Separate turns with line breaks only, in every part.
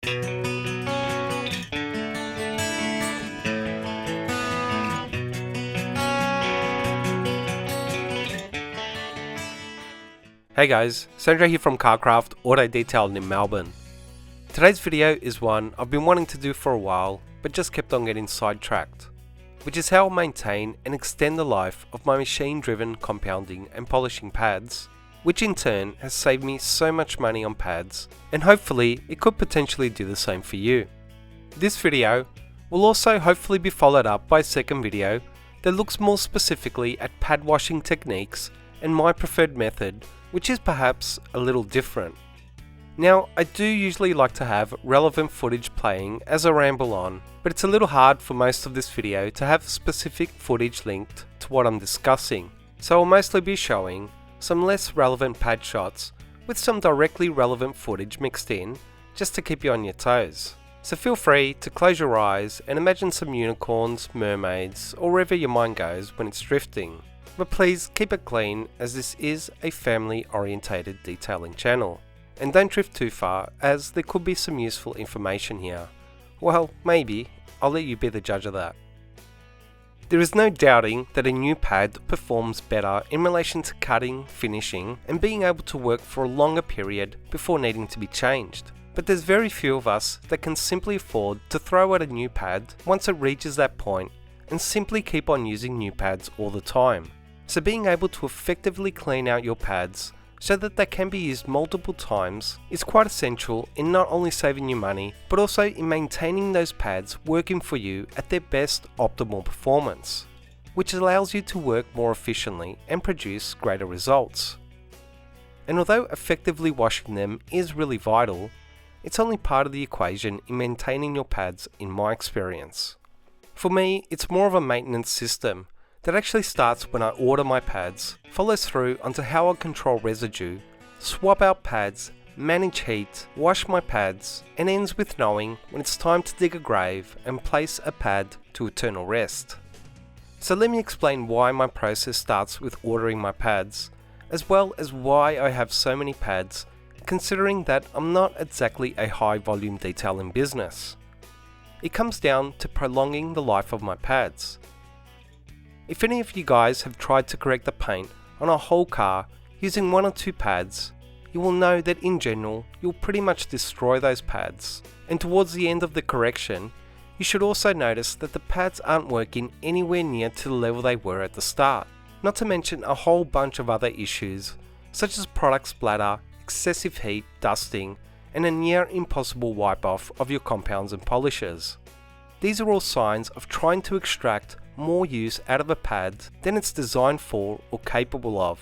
Hey guys, Sandra here from Carcraft Auto Detailing in Melbourne. Today's video is one I've been wanting to do for a while, but just kept on getting sidetracked, which is how I maintain and extend the life of my machine-driven compounding and polishing pads, which in turn has saved me so much money on pads, and hopefully it could potentially do the same for you. This video will also hopefully be followed up by a second video that looks more specifically at pad washing techniques and my preferred method, which is perhaps a little different. Now, I do usually like to have relevant footage playing as I ramble on, but it's a little hard for most of this video to have specific footage linked to what I'm discussing, so I'll mostly be showing some less relevant pad shots with some directly relevant footage mixed in, just to keep you on your toes. So feel free to close your eyes and imagine some unicorns, mermaids, or wherever your mind goes when it's drifting. But please keep it clean, as this is a family orientated detailing channel. And don't drift too far, as there could be some useful information here. Well, maybe. I'll let you be the judge of that. There is no doubting that a new pad performs better in relation to cutting, finishing, and being able to work for a longer period before needing to be changed. But there's very few of us that can simply afford to throw out a new pad once it reaches that point and simply keep on using new pads all the time. So being able to effectively clean out your pads so that they can be used multiple times is quite essential in not only saving you money, but also in maintaining those pads working for you at their best optimal performance, which allows you to work more efficiently and produce greater results. And although effectively washing them is really vital, it's only part of the equation in maintaining your pads in my experience. For me, it's more of a maintenance system that actually starts when I order my pads, follows through onto how I control residue, swap out pads, manage heat, wash my pads, and ends with knowing when it's time to dig a grave and place a pad to eternal rest. So let me explain why my process starts with ordering my pads, as well as why I have so many pads, considering that I'm not exactly a high volume detailing business. It comes down to prolonging the life of my pads. If any of you guys have tried to correct the paint on a whole car using one or two pads, you will know that in general you'll pretty much destroy those pads, and towards the end of the correction you should also notice that the pads aren't working anywhere near to the level they were at the start, not to mention a whole bunch of other issues such as product splatter, excessive heat, dusting, and a near impossible wipe off of your compounds and polishes. These are all signs of trying to extract more use out of a pad than it's designed for or capable of.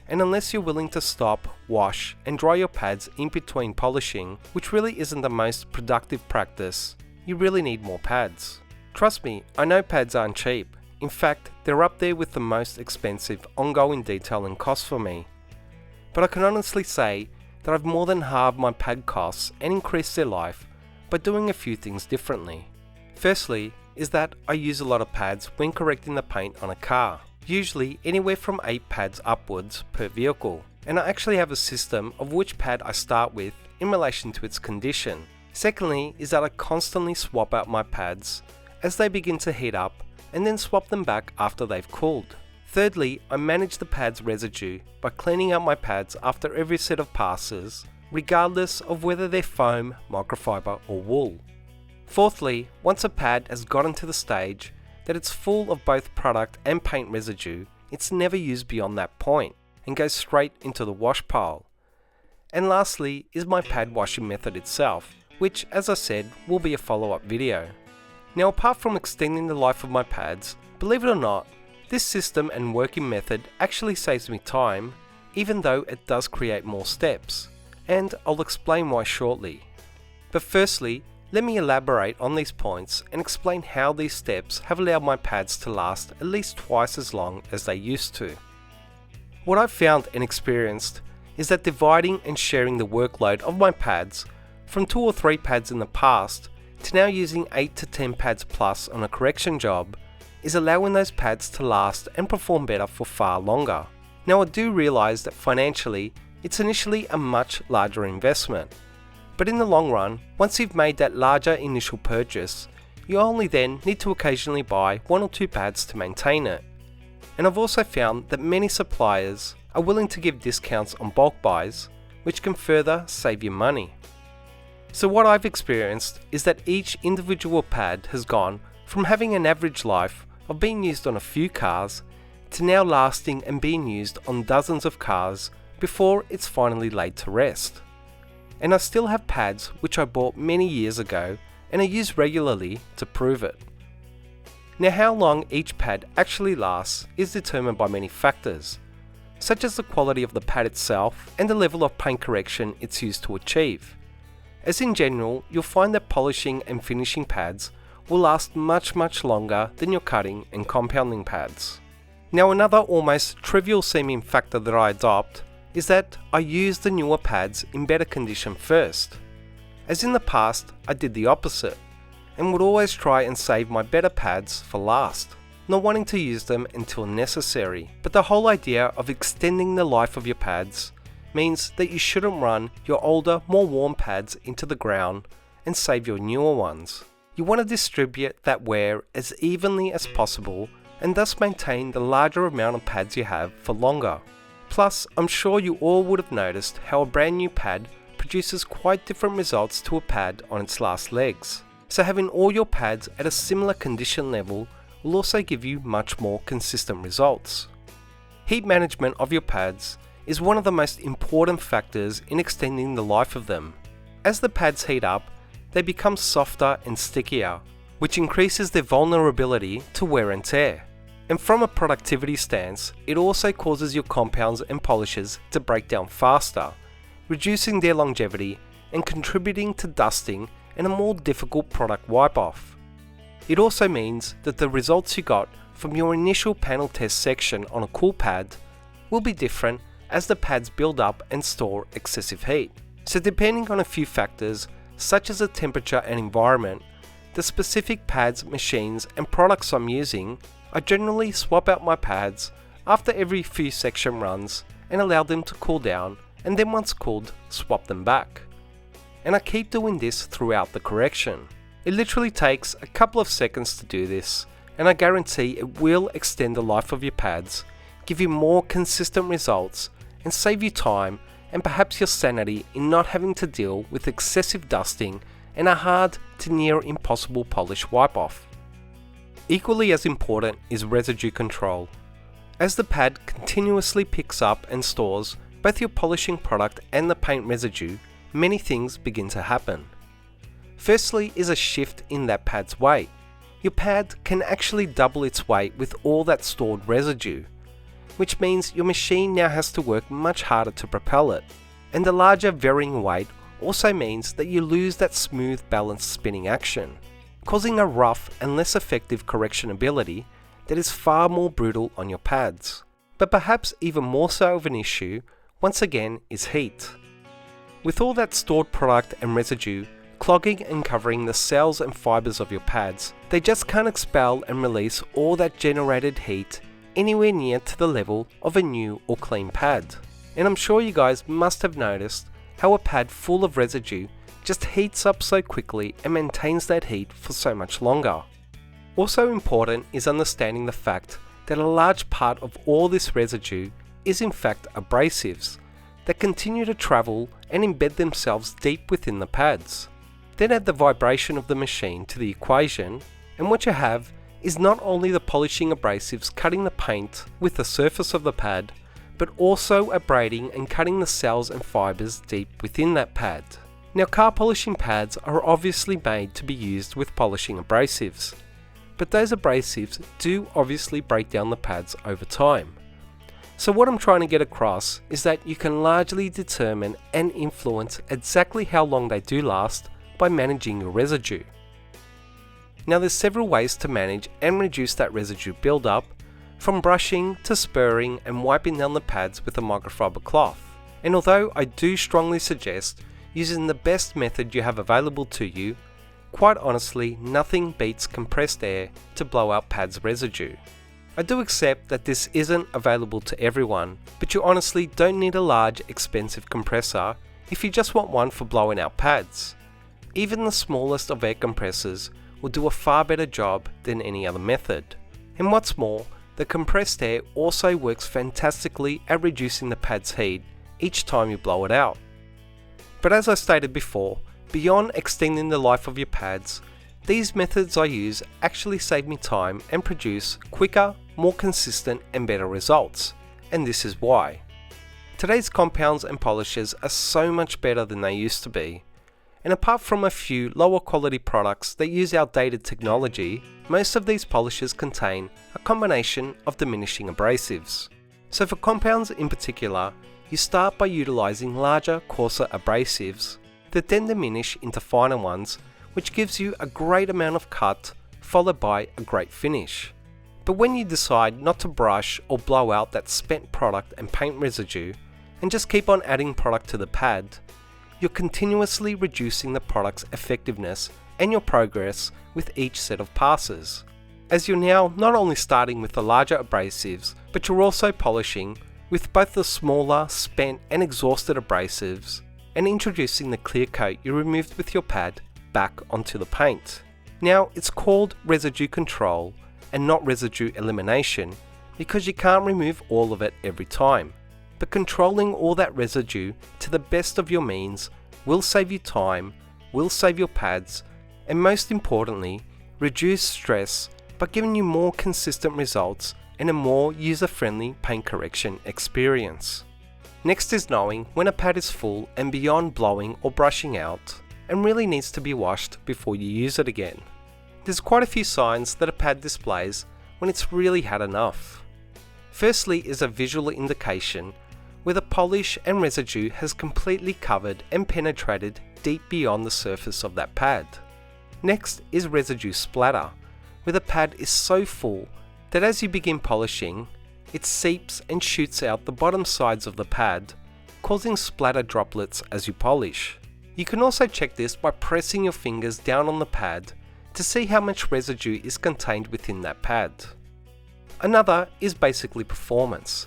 And unless you're willing to stop, wash, and dry your pads in between polishing, which really isn't the most productive practice, you really need more pads. Trust me, I know pads aren't cheap. In fact, they're up there with the most expensive ongoing detailing costs for me. But I can honestly say that I've more than halved my pad costs and increased their life by doing a few things differently. Firstly, is that I use a lot of pads when correcting the paint on a car, usually anywhere from 8 pads upwards per vehicle, and I actually have a system of which pad I start with in relation to its condition. Secondly is that I constantly swap out my pads as they begin to heat up and then swap them back after they've cooled. Thirdly, I manage the pad's residue by cleaning out my pads after every set of passes, regardless of whether they're foam, microfiber or wool. Fourthly, once a pad has gotten to the stage that it's full of both product and paint residue, it's never used beyond that point and goes straight into the wash pile. And lastly is my pad washing method itself, which, as I said, will be a follow-up video. Now, apart from extending the life of my pads, believe it or not, this system and working method actually saves me time, even though it does create more steps, and I'll explain why shortly. But firstly, let me elaborate on these points and explain how these steps have allowed my pads to last at least twice as long as they used to. What I've found and experienced is that dividing and sharing the workload of my pads from 2 or 3 pads in the past to now using 8 to 10 pads plus on a correction job is allowing those pads to last and perform better for far longer. Now, I do realise that financially it's initially a much larger investment, But in the long run, once you've made that larger initial purchase, you only then need to occasionally buy 1 or 2 pads to maintain it. And I've also found that many suppliers are willing to give discounts on bulk buys, which can further save you money. So what I've experienced is that each individual pad has gone from having an average life of being used on a few cars to now lasting and being used on dozens of cars before it's finally laid to rest. And I still have pads which I bought many years ago and I use regularly to prove it. Now how long each pad actually lasts is determined by many factors, such as the quality of the pad itself and the level of paint correction it's used to achieve. As in general, you'll find that polishing and finishing pads will last much longer than your cutting and compounding pads. Now another almost trivial seeming factor that I adopt is that I use the newer pads in better condition first. As in the past, I did the opposite, and would always try and save my better pads for last, not wanting to use them until necessary. But the whole idea of extending the life of your pads means that you shouldn't run your older, more worn pads into the ground and save your newer ones. You want to distribute that wear as evenly as possible and thus maintain the larger amount of pads you have for longer. Plus, I'm sure you all would have noticed how a brand new pad produces quite different results to a pad on its last legs. So having all your pads at a similar condition level will also give you much more consistent results. Heat management of your pads is one of the most important factors in extending the life of them. As the pads heat up, they become softer and stickier, which increases their vulnerability to wear and tear. And from a productivity stance, it also causes your compounds and polishes to break down faster, reducing their longevity and contributing to dusting and a more difficult product wipe-off. It also means that the results you got from your initial panel test section on a cool pad will be different as the pads build up and store excessive heat. So depending on a few factors, such as the temperature and environment, the specific pads, machines and products I'm using, I generally swap out my pads after every few section runs and allow them to cool down, and then once cooled, swap them back. And I keep doing this throughout the correction. It literally takes a couple of seconds to do this, and I guarantee it will extend the life of your pads, give you more consistent results, and save you time and perhaps your sanity in not having to deal with excessive dusting and a hard to near impossible polish wipe-off. Equally as important is residue control. As the pad continuously picks up and stores both your polishing product and the paint residue, many things begin to happen. Firstly is a shift in that pad's weight. Your pad can actually double its weight with all that stored residue, which means your machine now has to work much harder to propel it. And the larger varying weight also means that you lose that smooth balanced spinning action, causing a rough and less effective correction ability that is far more brutal on your pads. But perhaps even more so of an issue, once again, is heat. With all that stored product and residue clogging and covering the cells and fibers of your pads, they just can't expel and release all that generated heat anywhere near to the level of a new or clean pad. And I'm sure you guys must have noticed how a pad full of residue just heats up so quickly and maintains that heat for so much longer. Also important is understanding the fact that a large part of all this residue is in fact abrasives that continue to travel and embed themselves deep within the pads. Then add the vibration of the machine to the equation, and what you have is not only the polishing abrasives cutting the paint with the surface of the pad, but also abrading and cutting the cells and fibers deep within that pad. Now, car polishing pads are obviously made to be used with polishing abrasives, but those abrasives do obviously break down the pads over time. So what I'm trying to get across is that you can largely determine and influence exactly how long they do last by managing your residue. Now, there's several ways to manage and reduce that residue buildup, from brushing to spurring and wiping down the pads with a microfiber cloth. And although I do strongly suggest using the best method you have available to you, quite honestly, nothing beats compressed air to blow out pads residue. I do accept that this isn't available to everyone, but you honestly don't need a large, expensive compressor if you just want one for blowing out pads. Even the smallest of air compressors will do a far better job than any other method. And what's more, the compressed air also works fantastically at reducing the pad's heat each time you blow it out. But as I stated before, beyond extending the life of your pads, these methods I use actually save me time and produce quicker, more consistent and better results, and this is why. Today's compounds and polishes are so much better than they used to be, and apart from a few lower quality products that use outdated technology, most of these polishes contain a combination of diminishing abrasives. So for compounds in particular, you start by utilizing larger, coarser abrasives that then diminish into finer ones, which gives you a great amount of cut followed by a great finish. But when you decide not to brush or blow out that spent product and paint residue and just keep on adding product to the pad, you're continuously reducing the product's effectiveness and your progress with each set of passes, as you're now not only starting with the larger abrasives, but you're also polishing with both the smaller, spent and exhausted abrasives and introducing the clear coat you removed with your pad back onto the paint. Now it's called residue control and not residue elimination because you can't remove all of it every time, but controlling all that residue to the best of your means will save you time, will save your pads, and most importantly, reduce stress by giving you more consistent results and a more user-friendly paint correction experience. Next is knowing when a pad is full and beyond blowing or brushing out and really needs to be washed before you use it again. There's quite a few signs that a pad displays when it's really had enough. Firstly is a visual indication where the polish and residue has completely covered and penetrated deep beyond the surface of that pad. Next is residue splatter, where the pad is so full that as you begin polishing, it seeps and shoots out the bottom sides of the pad, causing splatter droplets as you polish. You can also check this by pressing your fingers down on the pad to see how much residue is contained within that pad. Another is basically performance.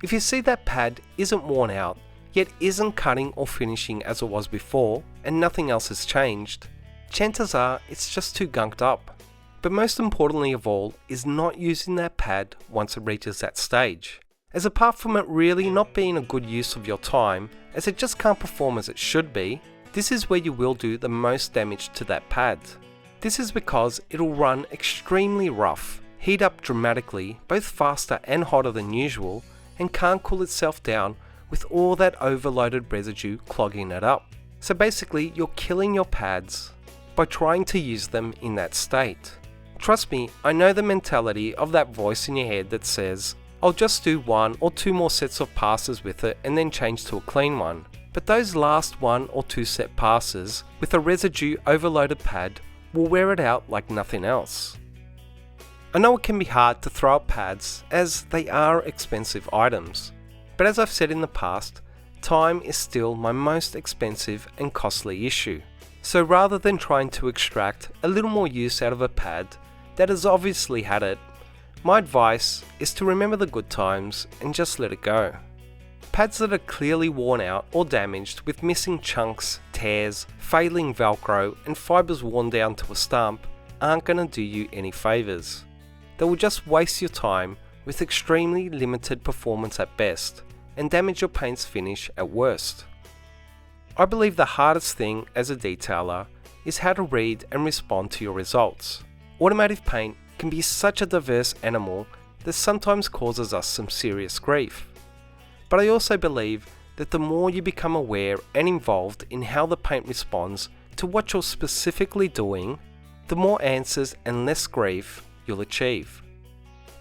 If you see that pad isn't worn out, yet isn't cutting or finishing as it was before, and nothing else has changed, chances are it's just too gunked up. But most importantly of all is not using that pad once it reaches that stage, as apart from it really not being a good use of your time, as it just can't perform as it should be, this is where you will do the most damage to that pad. This is because it'll run extremely rough, heat up dramatically, both faster and hotter than usual, and can't cool itself down with all that overloaded residue clogging it up. So basically you're killing your pads by trying to use them in that state. Trust me, I know the mentality of that voice in your head that says, I'll just do 1 or 2 more sets of passes with it and then change to a clean one. But those last 1 or 2 set passes with a residue overloaded pad will wear it out like nothing else. I know it can be hard to throw out pads as they are expensive items, but as I've said in the past, time is still my most expensive and costly issue. So rather than trying to extract a little more use out of a pad that has obviously had it, my advice is to remember the good times and just let it go. Pads that are clearly worn out or damaged with missing chunks, tears, failing velcro and fibres worn down to a stump aren't going to do you any favours. They will just waste your time with extremely limited performance at best and damage your paint's finish at worst. I believe the hardest thing as a detailer is how to read and respond to your results. Automotive paint can be such a diverse animal that sometimes causes us some serious grief. But I also believe that the more you become aware and involved in how the paint responds to what you're specifically doing, the more answers and less grief you'll achieve.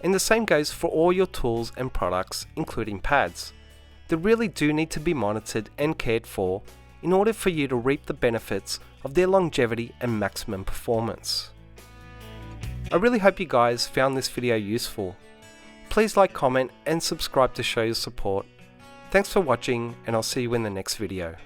And the same goes for all your tools and products, including pads. They really do need to be monitored and cared for in order for you to reap the benefits of their longevity and maximum performance. I really hope you guys found this video useful. Please like, comment and subscribe to show your support. Thanks for watching, and I'll see you in the next video.